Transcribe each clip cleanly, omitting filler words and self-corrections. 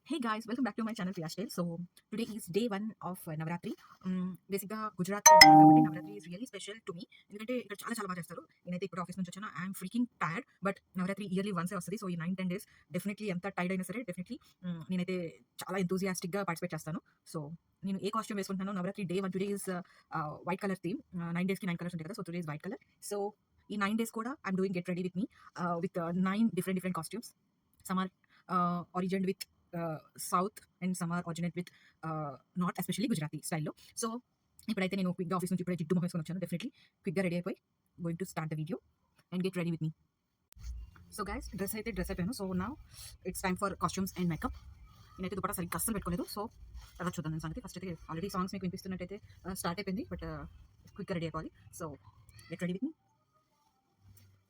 Hey guys, welcome back to my channel Priyash Tale. So today is day 1 of Navratri. బేసిక్గా గుజరాత్ కాబట్టి Navratri is really special to me. ఎందుకంటే ఇక్కడ చాలా చాలా బాగా చేస్తారు. నేనైతే ఇప్పుడు ఆఫీస్ నుంచి వచ్చాను. I'm freaking tired. But Navratri yearly వన్సే వస్తుంది. సో ఈ 9-10 డేస్ డెఫినెట్లీ ఎంత టైర్డ్ అయినా సరే డెఫినెట్లీ నేనైతే చాలా ఎంతూజియాస్టిక్గా పార్టిసిపేట్ చేస్తాను. సో నేను ఏ కాస్ట్యూమ్ వేసుకుంటాను Navratri day 1 today is white colour theme. 9 డేస్కి 9 కలర్స్ ఉంటాయి కదా. So today is white colour. So ఈ 9 డేస్ కూడా I'm doing get ready with me with 9 different costumes. Some are origin with south and some are originate with not especially Gujarati స్టైల్లో. So ఇప్పుడైతే నేను క్విక్గా office నుంచి ఇప్పుడే జిడ్డు మొహం వేసుకొని వచ్చాను. డెఫినెట్లీ క్విక్గా రెడీ అయిపోయి going to start the video and get ready with me. So guys dress అయిపోయాను. సో నా it's time for costumes and makeup. నేనైతే దుపట్టా సరిగ్గా అస్సలు పెట్టుకోలేదు. సో తర్వాత చూద్దాం నేను సంగతి. ఫస్ట్ అయితే ఆల్రెడీ సాంగ్స్ మీకు వినిపిస్తున్నట్టయితే స్టార్ట్ అయిపోయింది. బట్ క్విక్గా రెడీ అయిపోవాలి. సో గెట్ రెడీ విత్ మీ.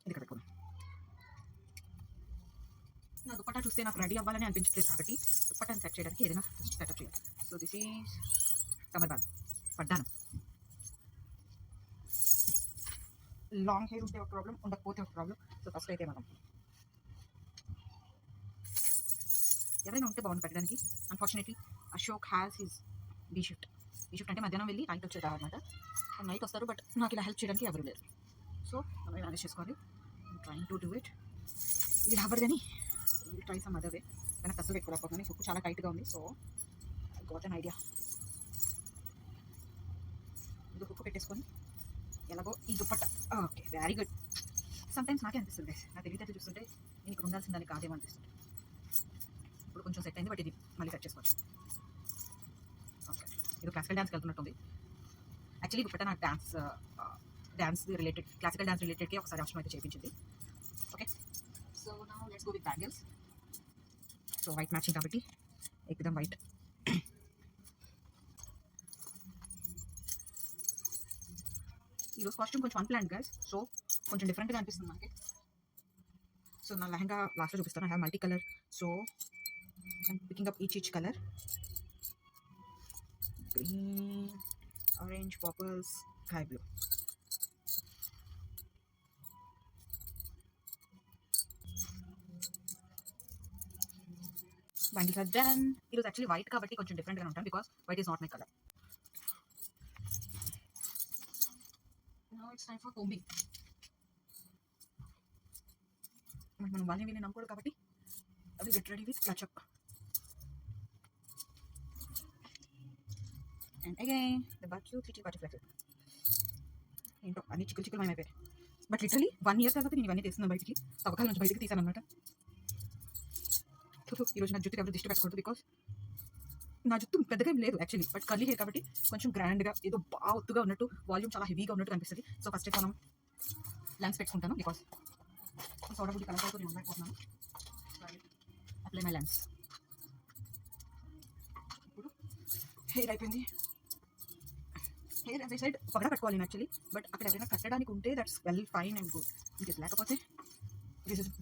ఇది ఇక్కడ పెట్టుకున్నాను. నా దుపట్టా చూస్తే నాకు రెడీ అవ్వాలని అనిపించట్లేదు కాబట్టి దుపట్టాను సెట్ చేయడానికి ఏదైనా ఫస్ట్ సెటప్ చేయాలి. So this is kamar bag. పడ్డాను. లాంగ్ హెయిర్ ఉంటే ఒక ప్రాబ్లం, ఉండకపోతే ఒక ప్రాబ్లం. సో ఫస్ట్ అయితే మనం ఎవరైనా ఉంటే బాగుంది పెట్టడానికి. Unfortunately Ashok has his B shift. B shift అంటే మధ్యాహ్నం వెళ్ళి నైట్ వచ్చేదారు అనమాట. నైట్ వస్తారు బట్ నాకు ఇలా హెల్ప్ చేయడానికి ఎవరు లేరు. సో మనం మేనేజ్ చేసుకోవాలి. Trying to do it. ఇది రాబర్ కానీ ట్రై సమ్ అదర్ వే. కానీ అసలు పెట్టుకోలేకపోతున్నాను. హుక్ చాలా టైట్గా ఉంది. So got an idea. ఇది హుక్ పెట్టేసుకొని ఎలాగో ఈ dupatta. Okay, very good. Sometimes నాకే అనిపిస్తుంది నా తెలివితేటలు చూస్తుంటే నేను ఇక్కడ ఉండాల్సిన దానికి కాదేమో అనిపిస్తుంది. ఇప్పుడు కొంచెం సెట్ అయింది బట్ ఇది మళ్ళీ సెట్ చేసుకోవచ్చు. ఓకే, ఇది క్లాసికల్ డ్యాన్స్కి వెళ్తున్నట్టుంది. యాక్చువల్లీ దుపట్టా నాకు డ్యాన్స్ రిలేటెడ్, క్లాసికల్ డ్యాన్స్ రిలేటెడ్కి ఒకసారి అవసరం అయితే చేయించింది. Okay, so now let's go with bangles. So white matching కాబట్టి ఎక్దమ్ వైట్. ఈరోజు కాస్ట్యూమ్ కొంచెం అన్ప్లాన్డ్ గైస్. సో కొంచెం డిఫరెంట్గా అనిపిస్తుంది మనకి. సో నా లెహంగా లాస్ట్లో చూపిస్తాను. I have multi colour. So I'm picking up each colour. Green, orange, purple, sky blue. Bangles are done. ఈరోజు యాక్చువల్లీ వైట్ కాబట్టి కొంచెం డిఫరెంట్గా ఉంటాను because white is not my colour. Now it's time for combing. మనం వాళ్ళని వీళ్ళని నమ్మకూడదు కాబట్టి అది get ready with clutch up. And again the butterfly. ఏంటో అన్ని చిక్కులు మాయమైపోయాయి. బట్ లిటరలీ 1 ఇయర్ తర్వాత నేను ఇవన్నీ తీస్తున్నాను బయటికి. తవ్వకాల నుంచి బయటికి తీసాను అనమాట. ఈరోజు నా జుట్టుకి ఎవరు దిష్టి పెట్టకూడదు బికాస్ నా జుట్టు పెద్దగా ఏం లేదు యాక్చువల్లీ. బట్ కర్లీ హెయిర్ కాబట్టి కొంచెం గ్రాండ్గా ఏదో బాగా ఒత్తుగా ఉన్నట్టు, వాల్యూమ్ చాలా హెవీగా ఉన్నట్టు కనిపిస్తుంది. సో ఫస్ట్ అయితే మనం లెన్స్ పెట్టుకుంటాను బికాస్ సోడా బుద్ధి కలర్తో నేను ఉండకపోతున్నాను. Apply my lens. ఇప్పుడు హెయిర్ అయిపోయింది. హెయిర్ యాజ్ ఐ సైడ్ పగడ కట్టుకోవాలి యాక్చువల్లీ. బట్ అక్కడ ఎవరైనా కట్టడానికి ఉంటే that's well fine and good. In case లేకపోతే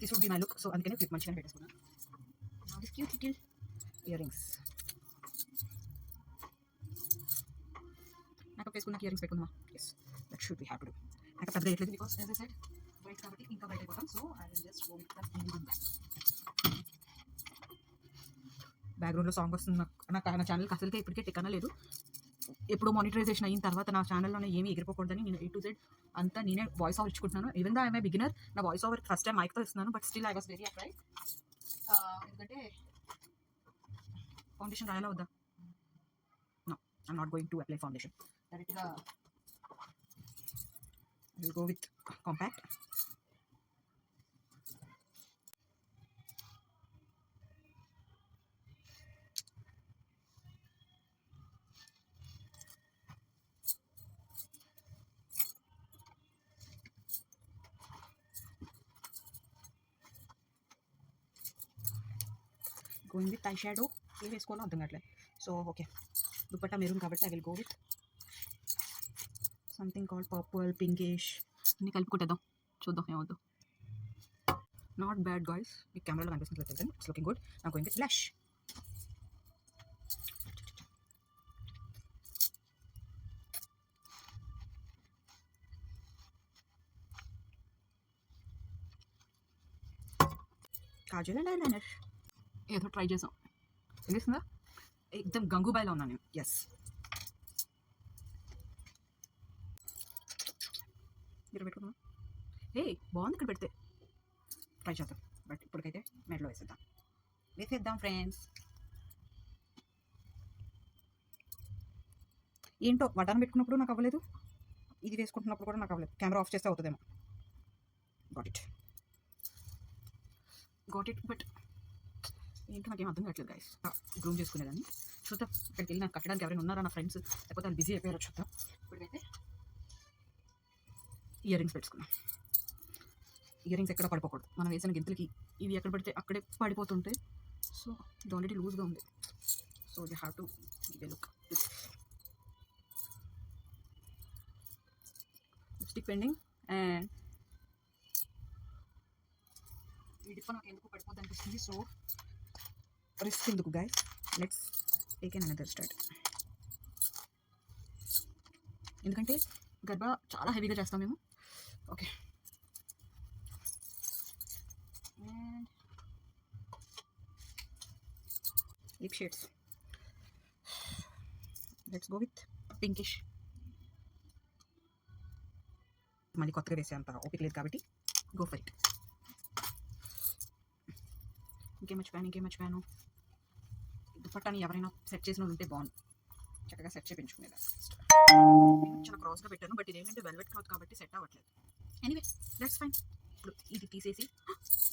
this would be my look. So అందుకనే క్లిప్ మంచిగా పెట్టేసుకున్నాను. This cute little earrings. నాకు వేసుకున్న ఇయర్ రింగ్స్ పెట్టుకుందామా? Yes, that should be happy. నాకు పెద్ద రేట్లేదు because as I said white కాబట్టి ఇంకా బయట అయిపోతాం. So I will just go with the back. బ్యాక్గ్రౌండ్లో సాంగ్ వస్తుంది. నాకు నా ఛానల్కి అసలుకే ఇప్పటికే టికానా లేదు. ఎప్పుడో మానిటరైజేషన్ అయిన తర్వాత నా ఛానల్లోనే ఏమీ ఎగిరిపోకూడదని నేను A to Z అంతా నేనే వాయిస్ ఓవర్ ఇచ్చుకుంటున్నాను. Even though I'm a beginner. నా వాయిస్ ఓవర్ ఫస్ట్ టైం మైక్తో ఇస్తున్నాను. But still I was very afraid. ఎందుకంటే ఫౌండేషన్ రాయాలా వద్దా? No, I'm not going to apply foundation. డైరెక్ట్గా I will go with compact. Going with eye shadow. ఏం వేసుకోవాలో అర్థం కావట్లేదు. సో ఓకే, దుపట్టా మెరూన్ కాబట్టి I will go with something called purple, pinkish అన్ని కలుపుకుంటేద్దాం. చూద్దాం ఏమవుద్దు. Not bad guys. ఈ కెమెరాలో కనిపిస్తుంది తెలుసు. It's looking good. I going with blush. Kajal and eyeliner ఏదో ట్రై చేసాం. తెలుస్తుందా? ఎక్దమ్ గంగూబాయిలో ఉన్నాను నేను. ఎస్, మీరు పెట్టుకున్నా. బాగుంది ఇక్కడ పెడితే. ట్రై చేద్దాం. బట్ ఇప్పటికైతే మెడలో వేసేద్దాం ఫ్రెండ్స్. ఏంటో వడ్డాను పెట్టుకున్నప్పుడు నాకు అవ్వలేదు, ఇది వేసుకుంటున్నప్పుడు కూడా నాకు అవ్వలేదు. కెమెరా ఆఫ్ చేస్తే అవుతుందేమో. గాట్ ఇట్ బట్ ఏంటో నాకేం అర్థం కావట్లేదు గైస్. గ్రూమ్ చేసుకునేదాన్ని. చూద్దాం, ఇక్కడికి వెళ్ళి నాకు కట్టడానికి ఎవరైనా ఉన్నారా నా ఫ్రెండ్స్, లేకపోతే వాళ్ళు బిజీ అయిపోయారో చూద్దాం. ఇప్పటికైతే ఇయర్ రింగ్స్ పెట్టుకున్నాం. ఇయర్ రింగ్స్ ఎక్కడ పడిపోకూడదు. మనం వేసిన గింతలకి ఇవి ఎక్కడ పడితే అక్కడే పడిపోతుంటాయి. సో ఇది ఆల్రెడీ లూజ్గా ఉంది. So you have to give a look. Lipstick pending and ఈ డిప్ప నాకు ఎందుకు పడిపోద్ది అనిపిస్తుంది. సో రిస్క్ ఎందుకు guys, let's take an another start. ఎందుకంటే గర్భ చాలా హెవీగా చేస్తాం మేము. Okay, lip shades. Let's go with pinkish. మళ్ళీ కొత్తగా వేసే అంత ఓపిక లేదు కాబట్టి గో ఫర్ ఇట్. ఇంకేం మర్చిపోయాను. దుపట్టాని ఎవరైనా సెట్ చేసిన ఉంటే బాగుంది. చక్కగా సెట్ చేయించుకునేదా. నేను చాలా క్రాస్గా పెట్టాను, బట్ ఇదేంటంటే వెల్వెట్ క్లాత్ కాబట్టి సెట్ అవ్వట్లేదు. Anyway that's fine. ఇప్పుడు ఇది తీసేసి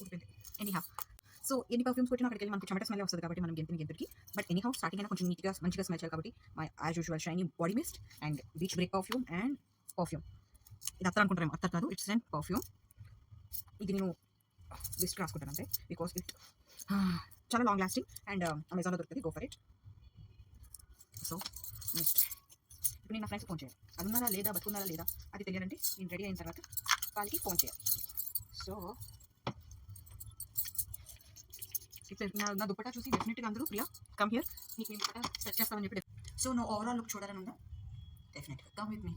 ఊడిపోయింది. ఎనీహౌ, సో ఎన్ని పర్ఫ్యూమ్స్ కొట్టినా అక్కడికి వెళ్ళి మనకు చెమట స్మెల్ వస్తుంది కాబట్టి మనం గెంతుకి. బట్ ఎనీహౌ స్టార్టింగ్ అయినా కొంచెం నీట్గా మంచిగా స్మెల్ చేయాలి కాబట్టి my as usual shiny body mist and beach break perfume and perfume. ఇది అత్తర్ అనుకుంటారేమో, అత్తర్ కాదు, ఇట్స్ అండ్ పర్ఫ్యూమ్. ఇది నేను లిస్ట్ రాసుకుంటాను అంతే, బికాస్ ఇట్ చాలా లాంగ్ లాస్టింగ్ అండ్ అమెజాన్లో దొరుకుతుంది. Go for it. So next ఇప్పుడు నేను నా ఫ్రెండ్స్కి ఫోన్ చేయాలి. అది ఉన్నారా లేదా, బతుకున్నారా లేదా అది తెలియాలంటే నేను రెడీ అయిన తర్వాత వాళ్ళకి ఫోన్ చేయాలి. సో నా దుప్పటా చూసి డెఫినెట్గా అందరూ ప్రియా కమ్ హియర్, నీకు నేను దుప్పటా సెట్ చేస్తామని చెప్పి. సో నువ్వు ఓవరాల్ లుక్ చూడాలని ఉందా? డెఫినెట్గా కమ్ విత్ మీ.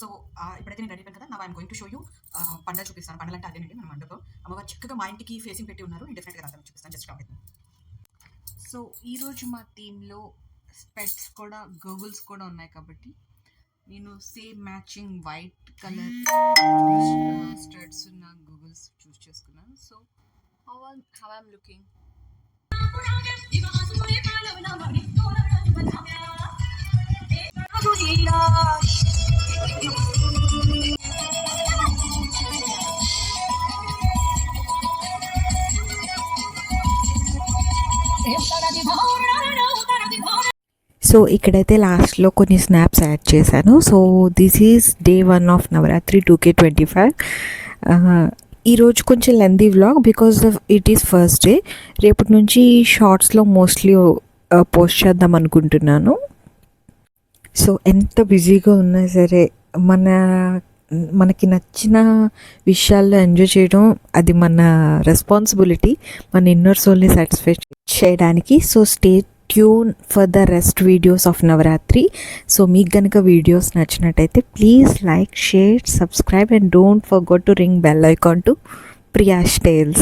సో ఇప్పుడైతే నేను రెడీ అయిపోయాను కదా. నా I'm going to show you పండగ చూపిస్తాను. పండగ అంటే అదేనండి మన మండపం. అమ్మవారు చక్కగా మా ఇంటికి ఫేసింగ్ పెట్టి ఉన్నారు. నేను డెఫినెట్గా రాత్రి చూపిస్తాను. Just come with me. So ఈరోజు మా టీంలో స్పెట్స్ కూడా గూగుల్స్ కూడా ఉన్నాయి కాబట్టి నేను same matching white colour studs ఉన్న గూగుల్స్ చూస్ చేసుకున్నాను. So how I'm looking. So ఇక్కడైతే లాస్ట్లో కొన్ని స్నాప్స్ యాడ్ చేశాను. So this is day 1 of Navratri 2K25. ఈరోజు కొంచెం lengthy vlog because it is first day. రేపటి నుంచి షార్ట్స్లో మోస్ట్లీ పోస్ట్ చేద్దాం అనుకుంటున్నాను. సో ఎంత బిజీగా ఉన్నా సరే మనకి నచ్చిన విషయాల్లో ఎంజాయ్ చేయడం అది మన రెస్పాన్సిబిలిటీ, మన ఇన్నర్ సోల్ని సాటిస్ఫై చేయడానికి. So stay tune for the rest videos of Navratri. So మీకు కనుక వీడియోస్ నచ్చినట్టయితే please like, share, subscribe and don't forget to ring bell icon to Priyash tiles.